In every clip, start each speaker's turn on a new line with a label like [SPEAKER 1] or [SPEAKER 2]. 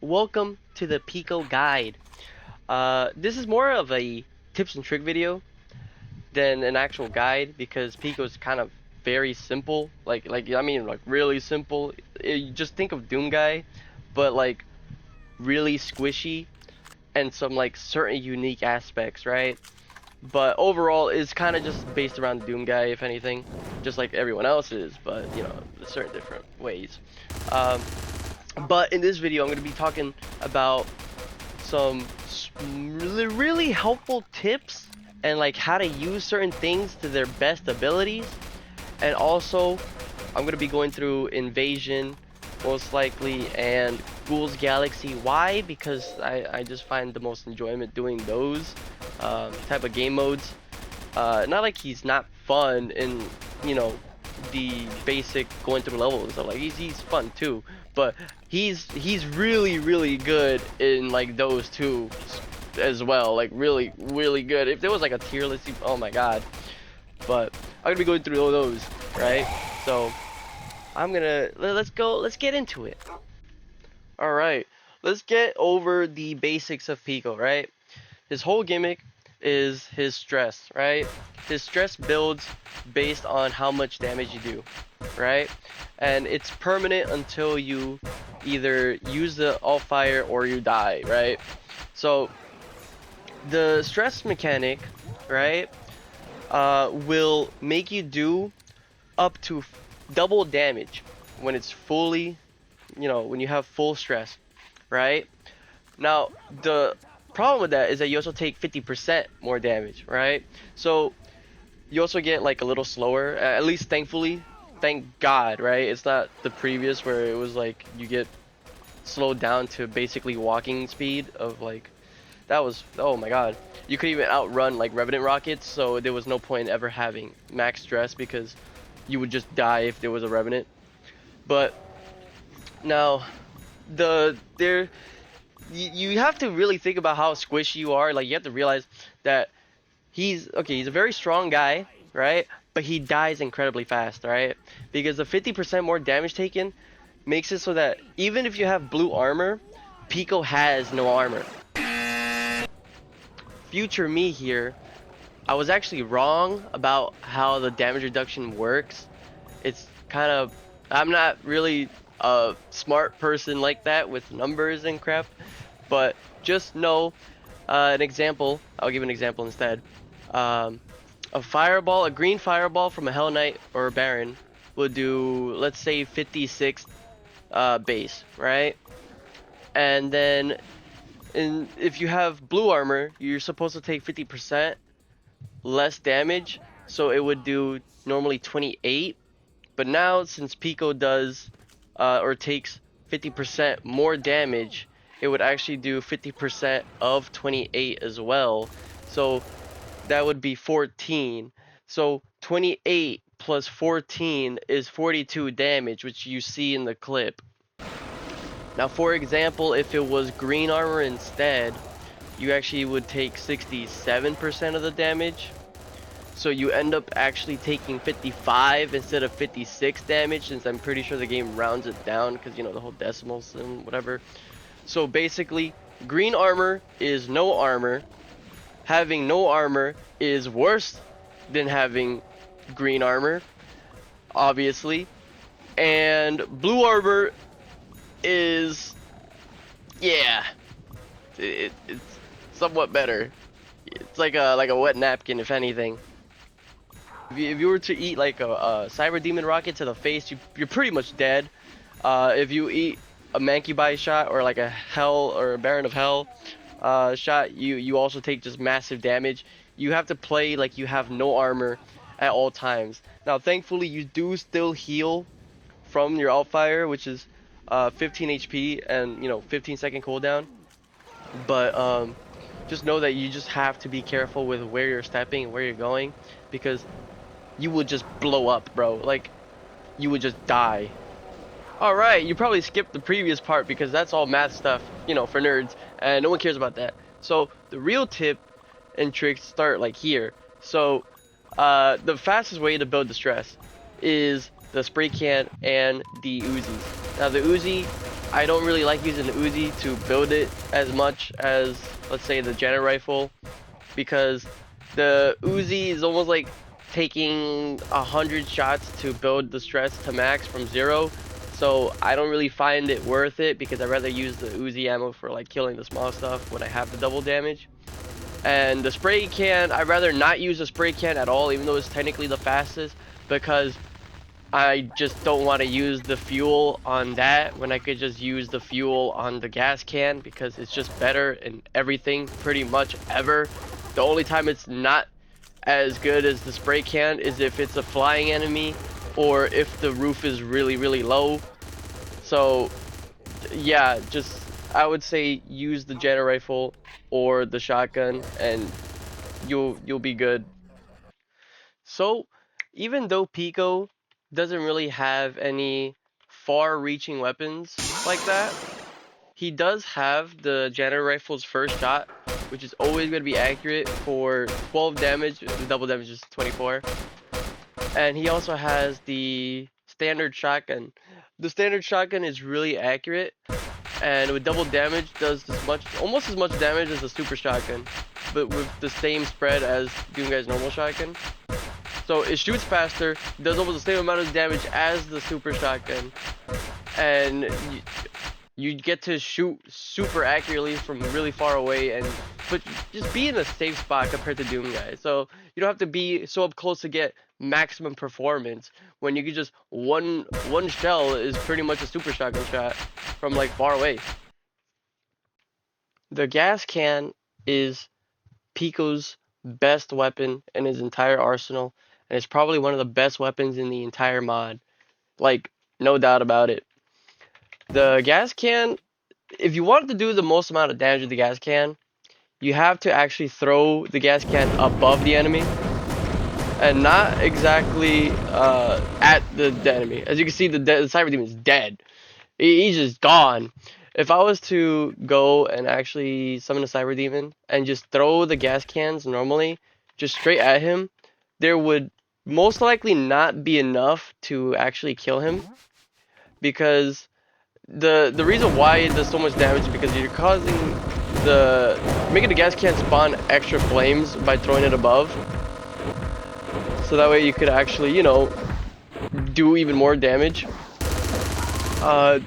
[SPEAKER 1] welcome to the Pico guide. This is more of a tips and trick video than an actual guide because Pico is kind of very simple. Like really simple. You just think of Doom Guy, but like really squishy and some like certain unique aspects, right? But overall, it's kind of just based around Doom Guy, if anything, just like everyone else is, but you know, certain different ways. Um, but in this video, I'm going to be talking about some really helpful tips and like how to use certain things to their best abilities. And also, I'm going to be going through Invasion, most likely, and Ghouls Galaxy. Why? Because I just find the most enjoyment doing those type of game modes. Not like he's not fun in, you know, the basic going through levels and stuff. Like he's fun too, but he's really good in like those two as well. Like really good. If there was like a tier list, oh my god. But I'm gonna be going through all those, right? So let's get into it. All right, let's get over the basics of Pico, right? His whole gimmick is his stress, right? His stress builds based on how much damage you do, right? And it's permanent until you either use the all fire or you die, right? So the stress mechanic, right, will make you do up to double damage when it's fully, you know, when you have full stress, right? Now, the problem with that is that you also take 50% more damage, right? So you also get like a little slower, at least thankfully, thank God, right? It's not the previous where it was like you get slowed down to basically walking speed of like, that was, oh my god. You could even outrun like Revenant rockets, so there was no point ever having max stress because you would just die if there was a Revenant. But now, you have to really think about how squishy you are. Like you have to realize that he's a very strong guy, right? But he dies incredibly fast, right? Because the 50% more damage taken makes it so that even if you have blue armor, Pico has no armor. Future me here, I was actually wrong about how the damage reduction works. It's kind of, I'm not really a smart person like that with numbers and crap, but just know an example. I'll give an example instead. A green fireball from a Hell Knight or a Baron would do, let's say, 56 base, right? And then if you have blue armor, you're supposed to take 50% less damage, so it would do normally 28. But now, since Pico does or takes 50% more damage, it would actually do 50% of 28 as well. So that would be 14. So 28 plus 14 is 42 damage, which you see in the clip. Now, for example, if it was green armor instead, you actually would take 67% of the damage. So you end up actually taking 55 instead of 56 damage, since I'm pretty sure the game rounds it down because, you know, the whole decimals and whatever. So basically, green armor is no armor. Having no armor is worse than having green armor, obviously. And blue armor is, yeah, it's somewhat better. It's like a wet napkin, if anything. If you were to eat like a Cyber Demon rocket to the face, you're pretty much dead. If you eat a Mancubi shot or like a Hell or a Baron of Hell shot, you also take just massive damage. You have to play like you have no armor at all times. Now, thankfully, you do still heal from your Outfire, which is 15 HP and, you know, 15-second cooldown. But just know that you just have to be careful with where you're stepping and where you're going, because you would just blow up, bro. Like, you would just die. Alright, you probably skipped the previous part because that's all math stuff, you know, for nerds, and no one cares about that. So, the real tip and tricks start like here. So, the fastest way to build the stress is the spray can and the Uzis. Now, the Uzi I don't really like using the Uzi to build it as much as, let's say, the Janet rifle, because the Uzi is almost like taking 100 shots to build the stress to max from 0. So I don't really find it worth it, because I'd rather use the Uzi ammo for like killing the small stuff when I have the double damage. And the spray can, I'd rather not use a spray can at all, even though it's technically the fastest, because I just don't want to use the fuel on that when I could just use the fuel on the gas can, because it's just better in everything pretty much ever. The only time it's not as good as the spray can is if it's a flying enemy, or if the roof is really, really low. So yeah, just I would say use the Janet rifle or the shotgun, and you'll be good. So even though Pico doesn't really have any far-reaching weapons like that, he does have the Janet rifle's first shot, which is always going to be accurate for 12 damage. The double damage is 24. And he also has the standard shotgun. The standard shotgun is really accurate, and with double damage does almost as much damage as a super shotgun, but with the same spread as Doomguy's normal shotgun. So it shoots faster, does almost the same amount of damage as the super shotgun, and you get to shoot super accurately from really far away, and but just be in a safe spot compared to Doomguy. So you don't have to be so up close to get maximum performance, when you can just one shell is pretty much a super shotgun shot from like far away. The gas can is Pico's best weapon in his entire arsenal, and it's probably one of the best weapons in the entire mod. Like, no doubt about it. The gas can, if you want to do the most amount of damage with the gas can, you have to actually throw the gas can above the enemy, and not exactly at the enemy. As you can see, the Cyber Demon is dead. He's just gone. If I was to go and actually summon a Cyber Demon and just throw the gas cans normally, just straight at him, there would most likely not be enough to actually kill him, because the reason why it does so much damage is because you're making the gas can spawn extra flames by throwing it above. So that way you could actually, you know, do even more damage. And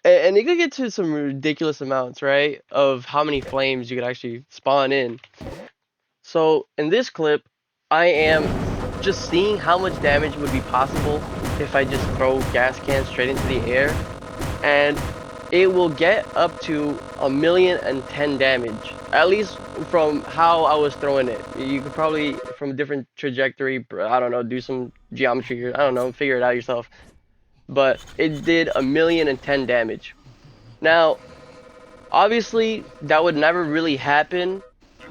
[SPEAKER 1] it could get to some ridiculous amounts, right, of how many flames you could actually spawn in. So in this clip, I am just seeing how much damage would be possible if I just throw gas cans straight into the air, and it will get up to 1,010,000 damage, at least from how I was throwing it. You could probably, from a different trajectory, I don't know, do some geometry, I don't know, figure it out yourself. But it did 1,010,000 damage. Now, obviously, that would never really happen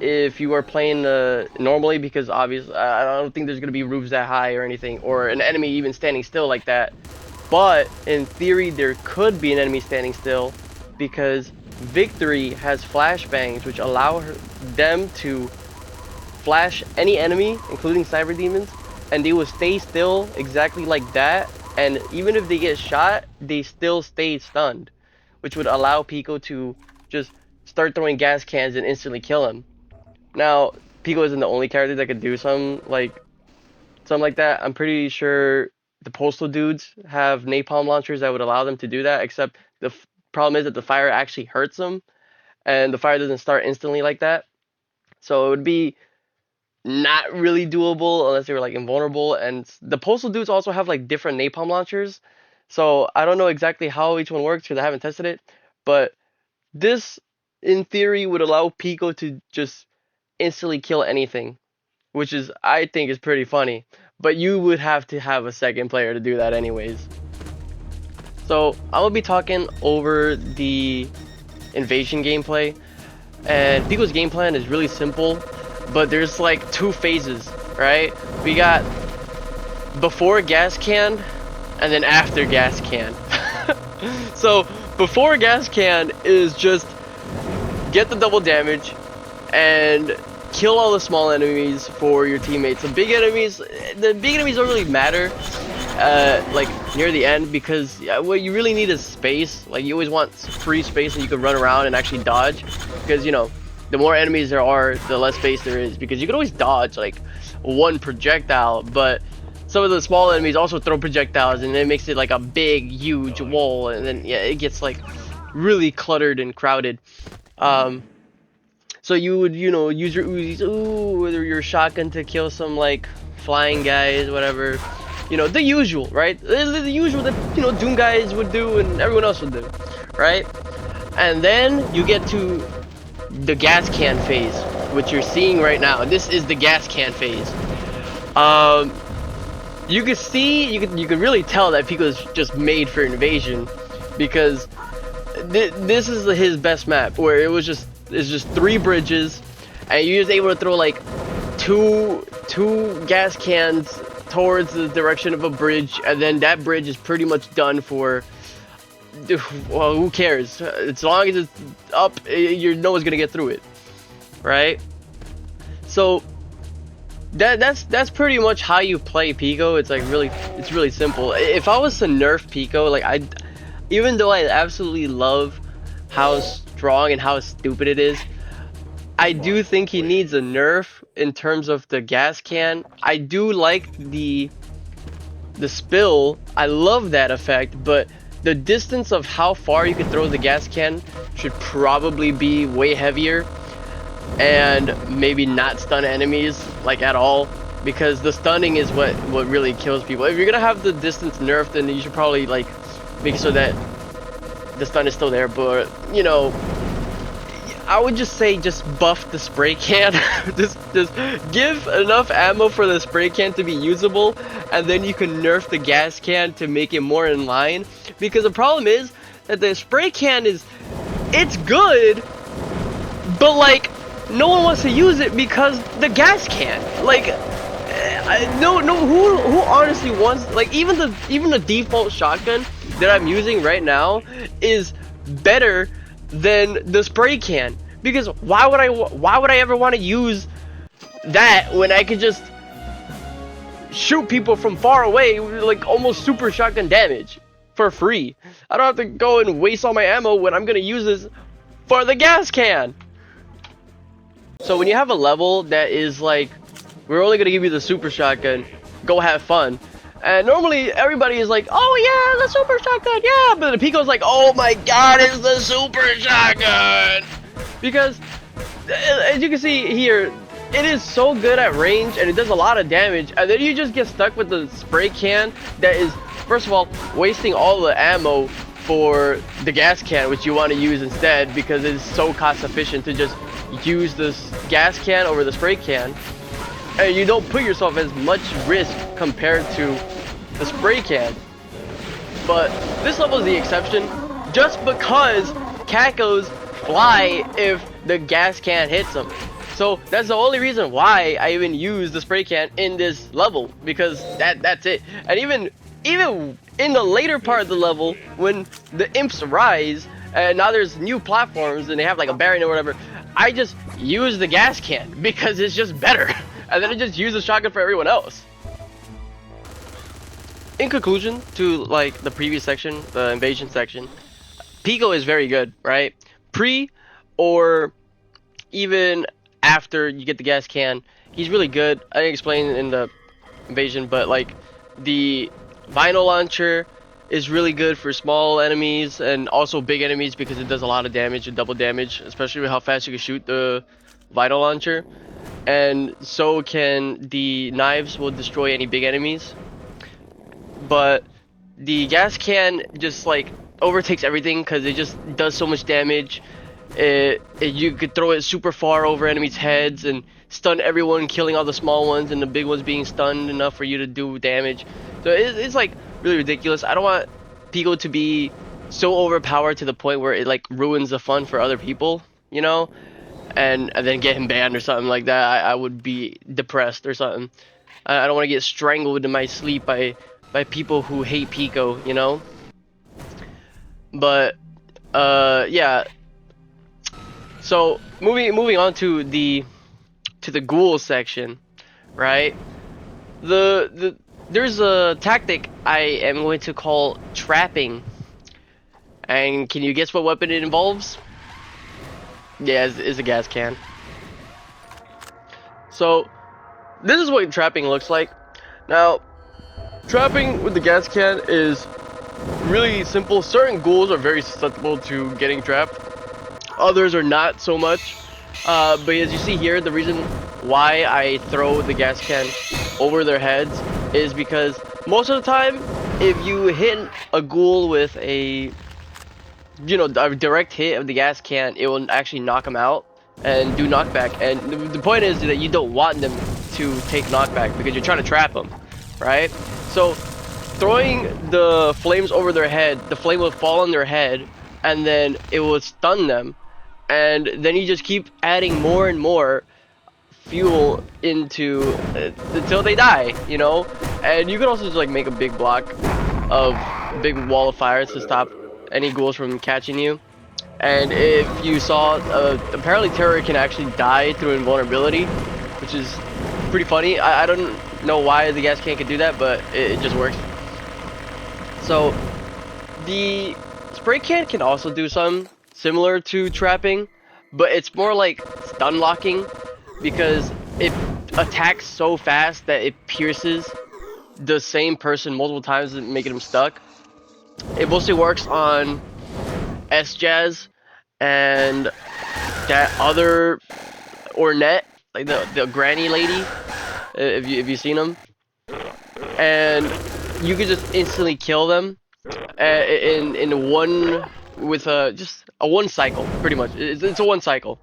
[SPEAKER 1] if you were playing normally, because obviously, I don't think there's going to be roofs that high or anything, or an enemy even standing still like that. But in theory, there could be an enemy standing still, because Victory has flashbangs, which allow them to flash any enemy, including Cyber Demons, and they will stay still exactly like that. And even if they get shot, they still stay stunned, which would allow Pico to just start throwing gas cans and instantly kill him. Now, Pico isn't the only character that could do something like that. I'm pretty sure the postal dudes have napalm launchers that would allow them to do that, except the problem is that the fire actually hurts them, and the fire doesn't start instantly like that. So it would be not really doable unless they were like invulnerable. And the postal dudes also have like different napalm launchers, so I don't know exactly how each one works because I haven't tested it. But this, in theory, would allow Pico to just instantly kill anything, which is, I think, is pretty funny. But you would have to have a second player to do that anyways. So I'm gonna be talking over the invasion gameplay, and Pico's game plan is really simple, but there's like two phases, right? We got before gas can and then after gas can. So before gas can is just get the double damage and kill all the small enemies for your teammates. The big enemies don't really matter, like near the end, because what you really need is space. Like you always want free space that you can run around and actually dodge, because you know the more enemies there are, the less space there is, because you can always dodge like one projectile, but some of the small enemies also throw projectiles, and it makes it like a big huge wall, and then yeah, it gets like really cluttered and crowded. So you would, you know, use your Uzis, or your shotgun to kill some like flying guys, whatever. You know, the usual, right? The usual that, you know, Doom guys would do and everyone else would do, right? And then you get to the gas can phase, which you're seeing right now. This is the gas can phase. You can see, you can really tell that Pico's just made for invasion, because this is his best map, where it's just 3 bridges, and you're just able to throw like two gas cans towards the direction of a bridge, and then that bridge is pretty much done for. Well, who cares? As long as it's up, no one's gonna get through it, right? So that's pretty much how you play Pico. It's like it's really simple. If I was to nerf Pico, like even though I absolutely love how strong and how stupid it is, I do think he needs a nerf in terms of the gas can. I do like the spill. I love that effect, but the distance of how far you can throw the gas can should probably be way heavier, and maybe not stun enemies like at all, because the stunning is what really kills people. If you're gonna have the distance nerfed, then you should probably like make sure that the stun is still there. But you know, I would just say just buff the spray can. just give enough ammo for the spray can to be usable, and then you can nerf the gas can to make it more in line. Because the problem is that the spray can it's good, but like no one wants to use it because the gas can. Like who honestly wants, like, even the default shotgun that I'm using right now is better than the spray can, because why would I ever want to use that when I could just shoot people from far away with like almost super shotgun damage for free? I don't have to go and waste all my ammo when I'm gonna use this for the gas can. So when you have a level that is like, we're only gonna give you the super shotgun, go have fun, and normally everybody is like, oh yeah, the super shotgun, yeah, but the Pico's like, oh my god, it's the super shotgun, because as you can see here, it is so good at range and it does a lot of damage, and then you just get stuck with the spray can that is, first of all, wasting all the ammo for the gas can, which you want to use instead, because it's so cost efficient to just use this gas can over the spray can, and you don't put yourself as much risk compared to the spray can. But this level is the exception, just because Cacos fly if the gas can hits them. So that's the only reason why I even use the spray can in this level, because that's it. And even in the later part of the level, when the imps rise and now there's new platforms and they have like a barrier or whatever, I just use the gas can because it's just better, and then I just use the shotgun for everyone else. In conclusion to like the previous section, the invasion section, Pico is very good, right? Pre or even after you get the gas can, he's really good. I didn't explain in the invasion, but like the vinyl launcher is really good for small enemies and also big enemies, because it does a lot of damage and double damage, especially with how fast you can shoot the vinyl launcher. And so can the knives, will destroy any big enemies. But the gas can just like overtakes everything, because it just does so much damage. You could throw it super far over enemies' heads and stun everyone, killing all the small ones, and the big ones being stunned enough for you to do damage. So it's like really ridiculous. I don't want Pico to be so overpowered to the point where it like ruins the fun for other people, you know, and then get him banned or something like that. I would be depressed or something. I don't want to get strangled in my sleep by people who hate Pico, you know. But yeah. So moving on to the ghoul section, right? The there's a tactic I am going to call trapping. And can you guess what weapon it involves? Yeah, it's a gas can. So, this is what trapping looks like. Now, trapping with the gas can is really simple. Certain ghouls are very susceptible to getting trapped. Others are not so much. But as you see here, the reason why I throw the gas can over their heads is because most of the time, if you hit a ghoul with a a direct hit of the gas can, it will actually knock them out and do knockback. And the point is that you don't want them to take knockback because you're trying to trap them, right? So throwing the flames over their head, the flame will fall on their head, and then it will stun them. And then you just keep adding more and more fuel into until they die, you know. And you can also just like make a big block of big wall of fire to stop any ghouls from catching you. And if you saw, apparently terror can actually die through invulnerability, which is pretty funny. I don't know why the gas can do that, but it just works. So the spray can also do something similar to trapping, but it's more like stun locking, because it attacks so fast that it pierces the same person multiple times, making them stuck. It mostly works on Gyas and that other Ornette, like the granny lady, if you've seen them, and you can just instantly kill them in one with just a one cycle, pretty much. It's a one cycle.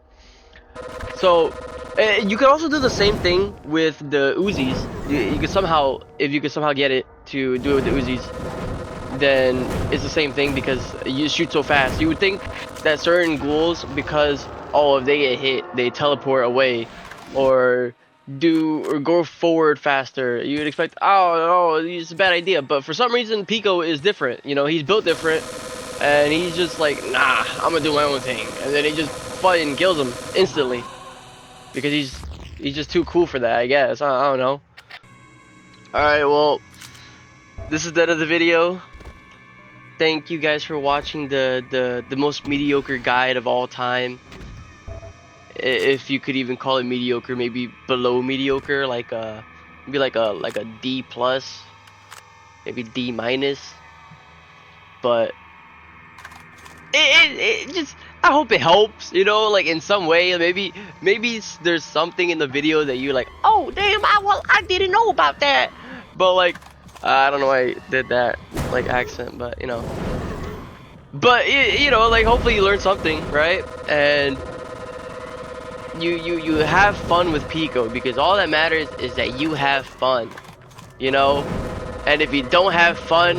[SPEAKER 1] So you can also do the same thing with the Uzis. You can somehow, if you can somehow get it to do it with the Uzis, then it's the same thing because you shoot so fast. You would think that certain ghouls, because if they get hit, they teleport away or go forward faster. You'd expect, oh, it's a bad idea. But for some reason, Pico is different. You know, he's built different, and he's just like, nah, I'm gonna do my own thing, and then he just fucking kills him instantly because he's just too cool for that, I guess. I don't know. All right, well, this is the end of the video. Thank you guys for watching the most mediocre guide of all time. If you could even call it mediocre, maybe below mediocre, like maybe like a D plus, maybe D minus. But it just, I hope it helps, you know, like in some way. Maybe there's something in the video that you're like, oh damn, I didn't know about that. But like, I don't know why I did that like accent, but you know. But you know, like hopefully you learned something, right? And you have fun with Pico, because all that matters is that you have fun, you know. And if you don't have fun,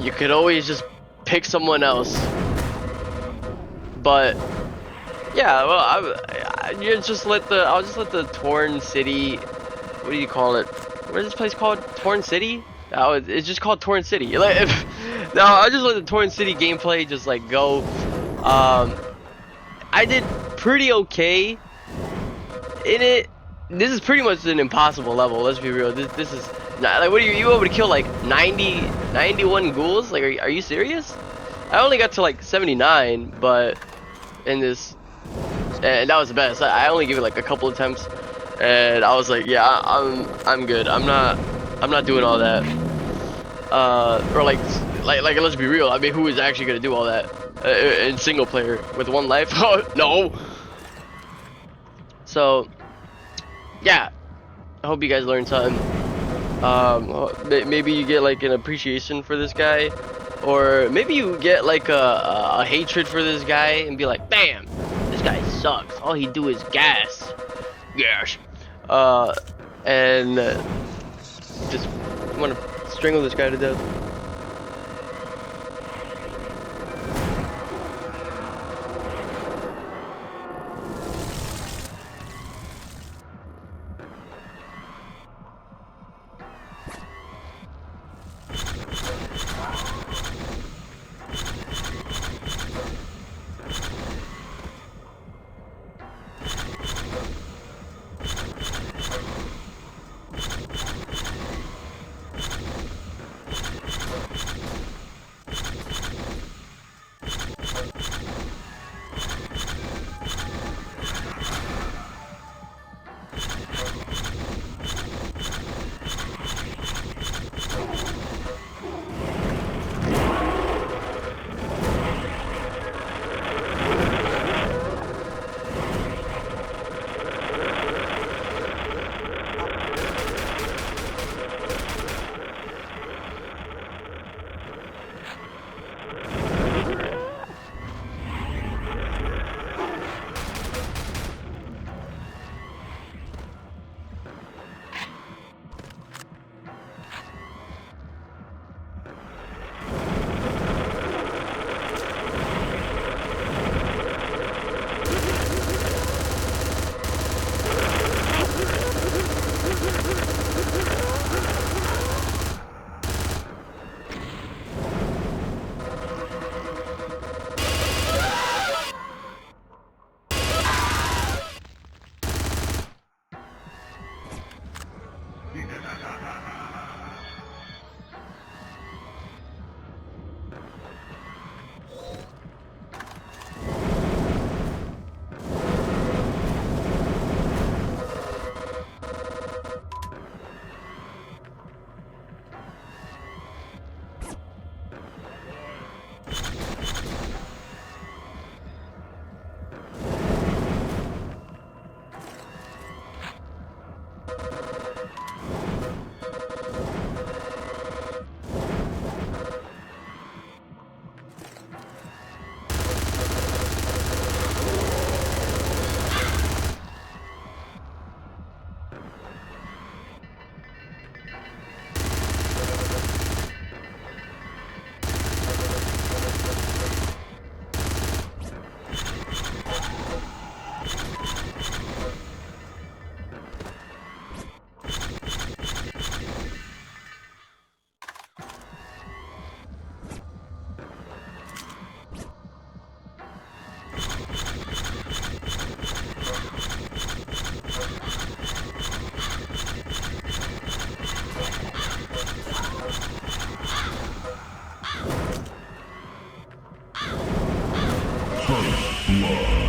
[SPEAKER 1] you could always just pick someone else. But yeah, well, I'll just let the Torn City, what do you call it? What is this place called? Torn City? Oh, it's just called Torn City. Like, no, I'll just let the Torn City gameplay just like go. I did pretty okay in it. This is pretty much an impossible level. Let's be real. This is not, like, what are you able to kill like 91 ghouls? Like, are you serious? I only got to like 79, but in this, and that was the best. I only gave it like a couple attempts, and I was like, yeah, I'm good. I'm not doing all that. Or like let's be real. I mean, who is actually gonna do all that in single player with one life? No. So yeah, I hope you guys learned something. Maybe you get like an appreciation for this guy, or maybe you get like a hatred for this guy and be like, damn, this guy sucks. All he do is gas. And just want to strangle this guy to death.
[SPEAKER 2] First blood.